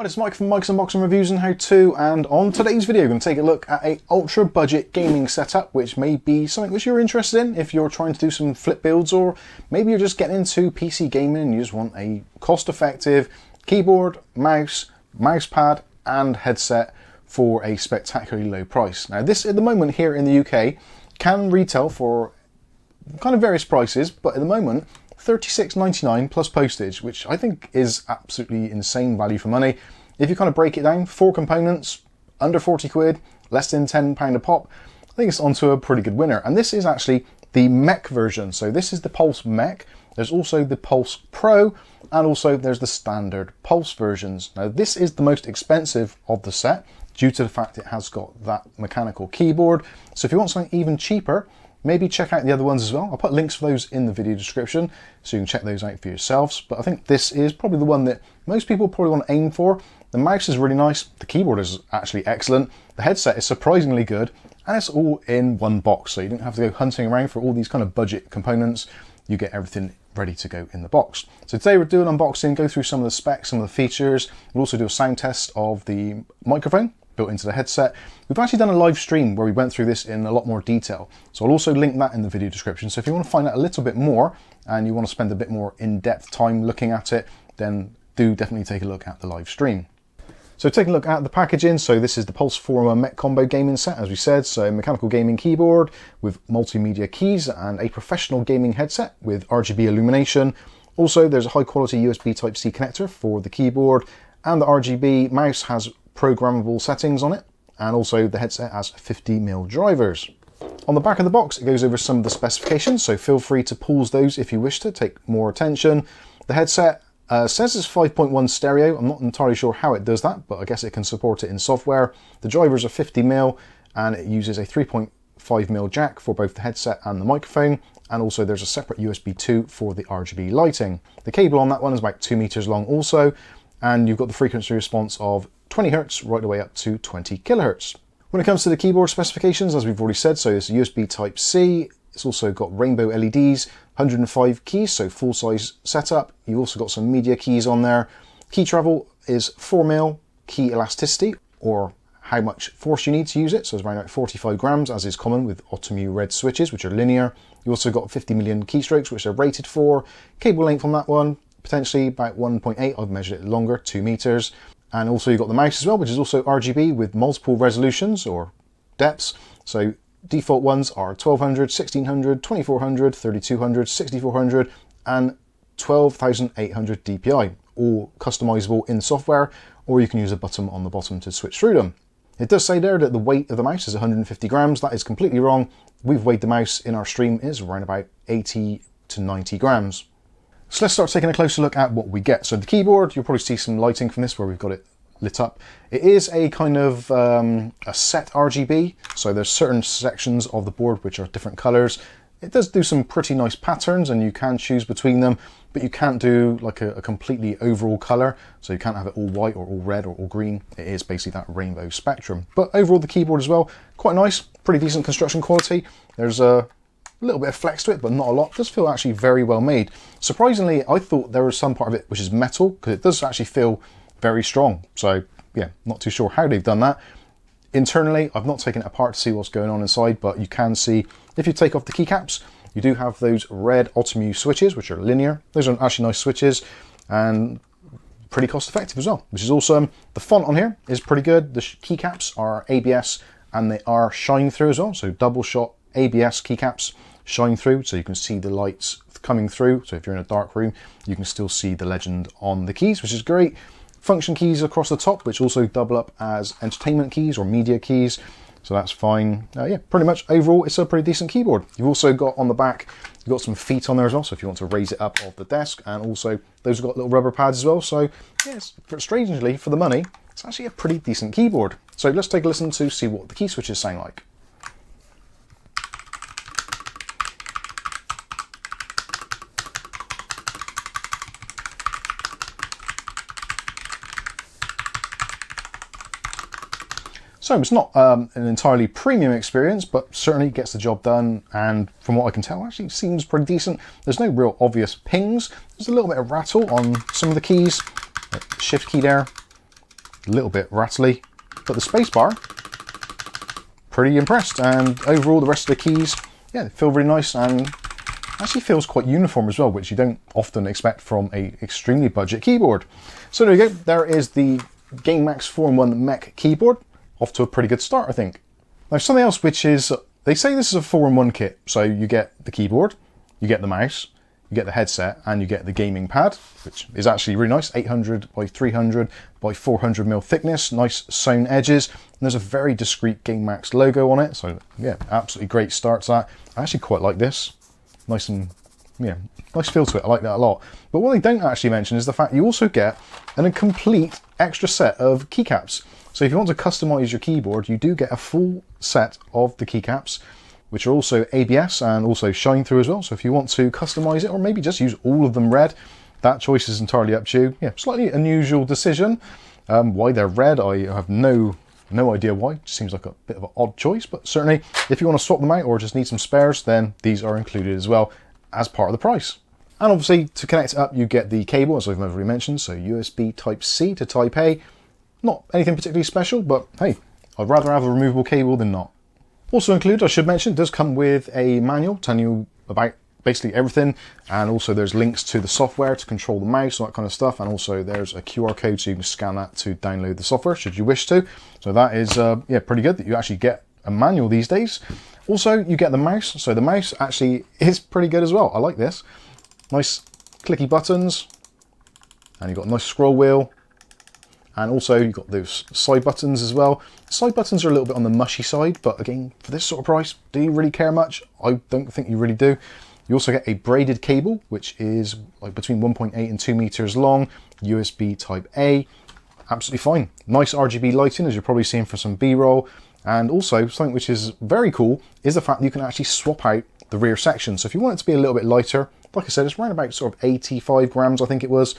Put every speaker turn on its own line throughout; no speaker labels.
Hi, it's Mike from Mike's Unboxing Reviews and How To, and on today's video we're going to take a look at a ultra budget gaming setup which may be something which you're interested in if you're trying to do some flip builds, or maybe you're just getting into PC gaming and you just want a cost-effective keyboard, mouse, mouse pad and headset for a spectacularly low price. Now this at the moment here in the UK can retail for kind of various prices, but at the moment £36.99 plus postage, which I think is absolutely insane value for money. If you kind of break it down, 4 components, under 40 quid, less than £10 a pop, I think it's onto a pretty good winner. And this is actually the Mech version. So this is the Pulse Mech. There's also the Pulse Pro, and also there's the standard Pulse versions. Now this is the most expensive of the set due to the fact it has got that mechanical keyboard. So if you want something even cheaper, maybe check out the other ones as well. I'll put links for those in the video description so you can check those out for yourselves. But I think this is probably the one that most people probably want to aim for. The mouse is really nice, the keyboard is actually excellent, the headset is surprisingly good, and it's all in one box, so you don't have to go hunting around for all these kind of budget components. You get everything ready to go in the box. So today we're doing an unboxing, go through some of the specs, some of the features. We'll also do a sound test of the microphone built into the headset. We've actually done a live stream where we went through this in a lot more detail, so I'll also link that in the video description. So if you want to find out a little bit more and you want to spend a bit more in-depth time looking at it, then do definitely take a look at the live stream. So taking a look at the packaging, so this is the Pulse 4 Mech Combo gaming set, as we said. So mechanical gaming keyboard with multimedia keys and a professional gaming headset with RGB illumination. Also there's a high quality USB Type-C connector for the keyboard, and the RGB mouse has programmable settings on it, and also the headset has 50mm drivers. On the back of the box it goes over some of the specifications, so feel free to pause those if you wish to take more attention. The headset says it's 5.1 stereo. I'm not entirely sure how it does that, but I guess it can support it in software. The drivers are 50mm and it uses a 3.5mm jack for both the headset and the microphone, and also there's a separate USB 2 for the RGB lighting. The cable on that one is about 2 meters long also, and you've got the frequency response of 20 Hz right the way up to 20 kHz. When it comes to the keyboard specifications, as we've already said, so it's USB Type-C, it's also got rainbow LEDs, 105 keys, so full size setup. You've also got some media keys on there. Key travel is 4mm, key elasticity, or how much force you need to use it, so it's around 45 grams, as is common with Automu red switches, which are linear. You also got 50 million keystrokes, which are rated for. Cable length on that one, potentially about 1.8, I've measured it longer, 2 meters. And also you've got the mouse as well, which is also RGB with multiple resolutions or depths. So default ones are 1200, 1600, 2400, 3200, 6400 and 12,800 DPI, all customizable in software, or you can use a button on the bottom to switch through them. It does say there that the weight of the mouse is 150 grams. That is completely wrong. We've weighed the mouse in our stream, it is around about 80 to 90 grams. So let's start taking a closer look at what we get. So the keyboard, you'll probably see some lighting from this where we've got it lit up. It is a kind of a set RGB, so there's certain sections of the board which are different colors. It does do some pretty nice patterns and you can choose between them, but you can't do like a completely overall color, so you can't have it all white or all red or all green. It is basically that rainbow spectrum. But overall the keyboard as well, quite nice, pretty decent construction quality. There's a little bit of flex to it, but not a lot. It does feel actually very well made. Surprisingly, I thought there was some part of it which is metal, because it does actually feel very strong. So yeah, not too sure how they've done that. Internally, I've not taken it apart to see what's going on inside, but you can see if you take off the keycaps, you do have those red Automu switches, which are linear. Those are actually nice switches and pretty cost effective as well, which is awesome. The font on here is pretty good. The keycaps are ABS and they are shine through as well. So double shot ABS keycaps shine through, so you can see the lights coming through. So if you're in a dark room, you can still see the legend on the keys, which is great. Function keys across the top, which also double up as entertainment keys or media keys, so that's fine. Yeah, pretty much overall it's a pretty decent keyboard. You've also got on the back, you've got some feet on there as well, so if you want to raise it up off the desk, and also those have got little rubber pads as well. So yes, strangely for the money, it's actually a pretty decent keyboard. So let's take a listen to see what the key switches sound like. So it's not an entirely premium experience, but certainly gets the job done, and from what I can tell, actually seems pretty decent. There's no real obvious pings. There's a little bit of rattle on some of the keys. Shift key there, a little bit rattly, but the spacebar, pretty impressed. And overall, the rest of the keys, yeah, they feel really nice and actually feels quite uniform as well, which you don't often expect from a extremely budget keyboard. So there you go. There is the Gamemax 4-in-1 Mech keyboard. Off to a pretty good start, I think. Now, something else which is, they say this is a 4-in-1 kit. So you get the keyboard, you get the mouse, you get the headset, and you get the gaming pad, which is actually really nice. 800 by 300 by 400mm thickness, nice sewn edges, and there's a very discreet Gamemax logo on it. So yeah, absolutely great start to that. I actually quite like this. Nice and, yeah, nice feel to it. I like that a lot. But what they don't actually mention is the fact you also get a complete extra set of keycaps. So if you want to customize your keyboard, you do get a full set of the keycaps, which are also ABS and also shine through as well. So if you want to customize it, or maybe just use all of them red, that choice is entirely up to you. Yeah, slightly unusual decision. Why they're red, I have no idea why. It just seems like a bit of an odd choice, but certainly if you want to swap them out or just need some spares, then these are included as well as part of the price. And obviously to connect it up, you get the cable, as I've already mentioned, so USB Type-C to Type-A. Not anything particularly special, but hey, I'd rather have a removable cable than not. Also included, I should mention, it does come with a manual telling you about basically everything, and also there's links to the software to control the mouse, all that kind of stuff, and also there's a QR code so you can scan that to download the software should you wish to. So that is yeah, pretty good that you actually get a manual these days. Also, you get the mouse, so the mouse actually is pretty good as well. I like this. Nice clicky buttons, and you've got a nice scroll wheel, and also you've got those side buttons as well. The side buttons are a little bit on the mushy side, but again, for this sort of price, do you really care much? I don't think you really do. You also get a braided cable, which is like between 1.8 and 2 meters long, USB Type-A, absolutely fine. Nice RGB lighting, as you're probably seeing for some B-roll. And also, something which is very cool is the fact that you can actually swap out the rear section. So if you want it to be a little bit lighter, like I said, it's around about sort of 85 grams, I think it was,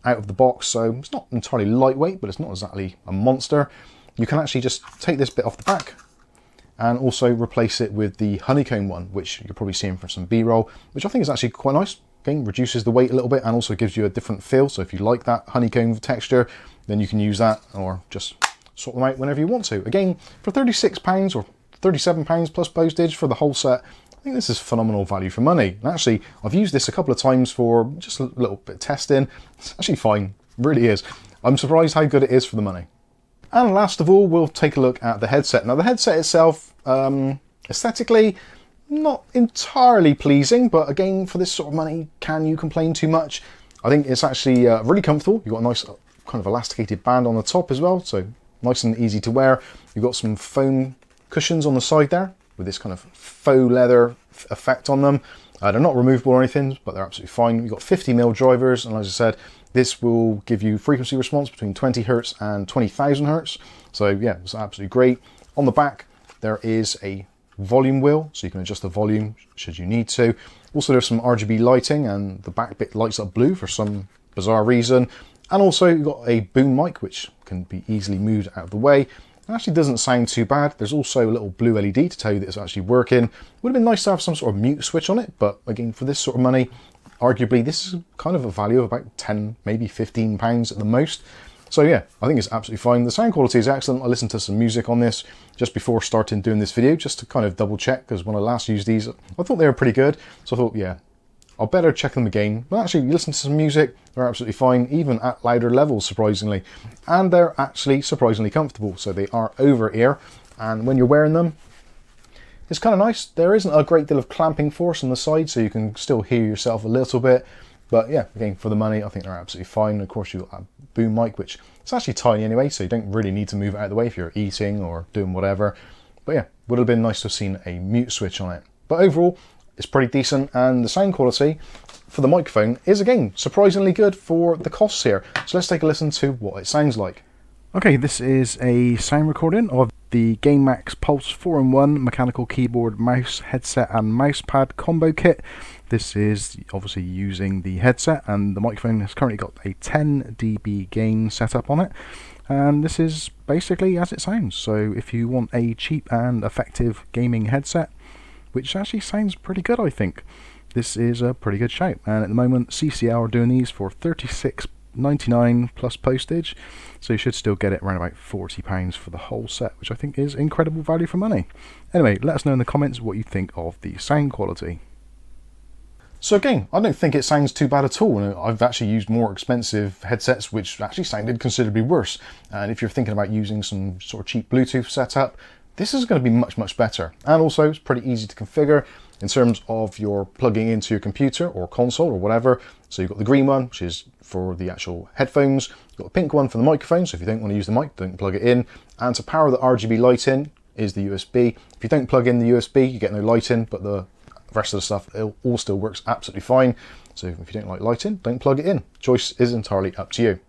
out of the box. So it's not entirely lightweight, but it's not exactly a monster. You can actually just take this bit off the back and also replace it with the honeycomb one, which you're probably seeing for some B-roll, which I think is actually quite nice. Again, reduces the weight a little bit and also gives you a different feel. So if you like that honeycomb texture, then you can use that, or just swap them out whenever you want to. Again, for £36 or £37 plus postage for the whole set, I think this is phenomenal value for money. And actually, I've used this a couple of times for just a little bit of testing. It's actually fine, it really is. I'm surprised how good it is for the money. And last of all, we'll take a look at the headset. Now the headset itself, aesthetically, not entirely pleasing, but again, for this sort of money, can you complain too much? I think it's actually really comfortable. You've got a nice kind of elasticated band on the top as well, so nice and easy to wear. You've got some foam cushions on the side there with this kind of faux leather effect on them. They're not removable or anything, but they're absolutely fine. You've got 50mm drivers, and as I said, this will give you frequency response between 20 Hz and 20,000 Hz. So yeah, it's absolutely great. On the back, there is a volume wheel, so you can adjust the volume should you need to. Also, there's some RGB lighting, and the back bit lights up blue for some bizarre reason. And also, you've got a boom mic, which can be easily moved out of the way. It actually doesn't sound too bad. There's also a little blue LED to tell you that it's actually working. Would have been nice to have some sort of mute switch on it, but again, for this sort of money, arguably this is kind of a value of about 10, maybe £15 at the most. So yeah, I think it's absolutely fine. The sound quality is excellent. I listened to some music on this just before starting doing this video, just to kind of double check, because when I last used these, I thought they were pretty good. So I thought, yeah, I'll better check them again. But actually, you listen to some music, they're absolutely fine, even at louder levels, surprisingly. And they're actually surprisingly comfortable. So they are over ear, and when you're wearing them, it's kind of nice. There isn't a great deal of clamping force on the side, so you can still hear yourself a little bit. But yeah, again, for the money, I think they're absolutely fine. And of course, you've got a boom mic, which it's actually tiny anyway, so you don't really need to move it out of the way if you're eating or doing whatever. But yeah, would have been nice to have seen a mute switch on it. But overall, it's pretty decent, and the sound quality for the microphone is, again, surprisingly good for the costs here. So let's take a listen to what it sounds like. Okay, this is a sound recording of the Gamemax Pulse 4-in-1 mechanical keyboard, mouse, headset and mousepad combo kit. This is obviously using the headset, and the microphone has currently got a 10 dB gain setup on it. And this is basically as it sounds. So if you want a cheap and effective gaming headset, which actually sounds pretty good, I think, this is a pretty good shout. And at the moment, CCL are doing these for £36 £9.99 plus postage, so you should still get it around about £40 for the whole set, which I think is incredible value for money. Anyway, let us know in the comments what you think of the sound quality. So again, I don't think it sounds too bad at all. I've actually used more expensive headsets which actually sounded considerably worse. And if you're thinking about using some sort of cheap Bluetooth setup, this is going to be much better. And also it's pretty easy to configure in terms of your plugging into your computer or console or whatever. So you've got the green one, which is for the actual headphones. You've got the pink one for the microphone, so if you don't want to use the mic, don't plug it in. And to power the RGB light in is the USB. If you don't plug in the USB, you get no light in, but the rest of the stuff, it all still works absolutely fine. So if you don't like lighting, don't plug it in. Choice is entirely up to you.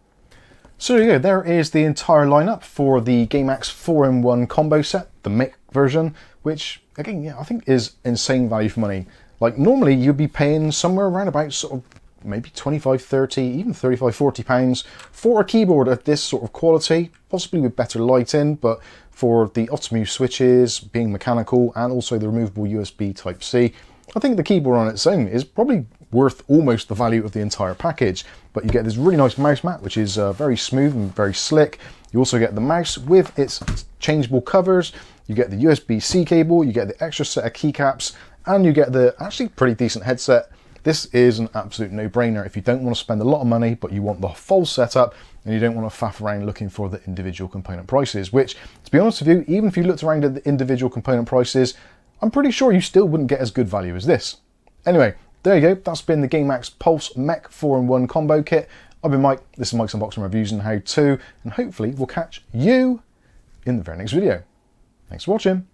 So there you go, there is the entire lineup for the Gamemax 4-in-1 combo set, the Mech version, which again, yeah, I think is insane value for money. Like normally you'd be paying somewhere around about sort of maybe 25, 30, even 35, 40 pounds for a keyboard of this sort of quality, possibly with better lighting, but for the Optimus switches being mechanical and also the removable USB Type-C, I think the keyboard on its own is probably worth almost the value of the entire package. But you get this really nice mouse mat, which is very smooth and very slick. You also get the mouse with its changeable covers. You get the USB-C cable, you get the extra set of keycaps, and you get the actually pretty decent headset. This is an absolute no-brainer if you don't want to spend a lot of money, but you want the full setup and you don't want to faff around looking for the individual component prices, which, to be honest with you, even if you looked around at the individual component prices, I'm pretty sure you still wouldn't get as good value as this. Anyway, there you go. That's been the Gamemax Pulse Mech 4-in-1 combo kit. I've been Mike. This is Mike's Unboxing Reviews and How To, and hopefully we'll catch you in the very next video. Thanks for watching.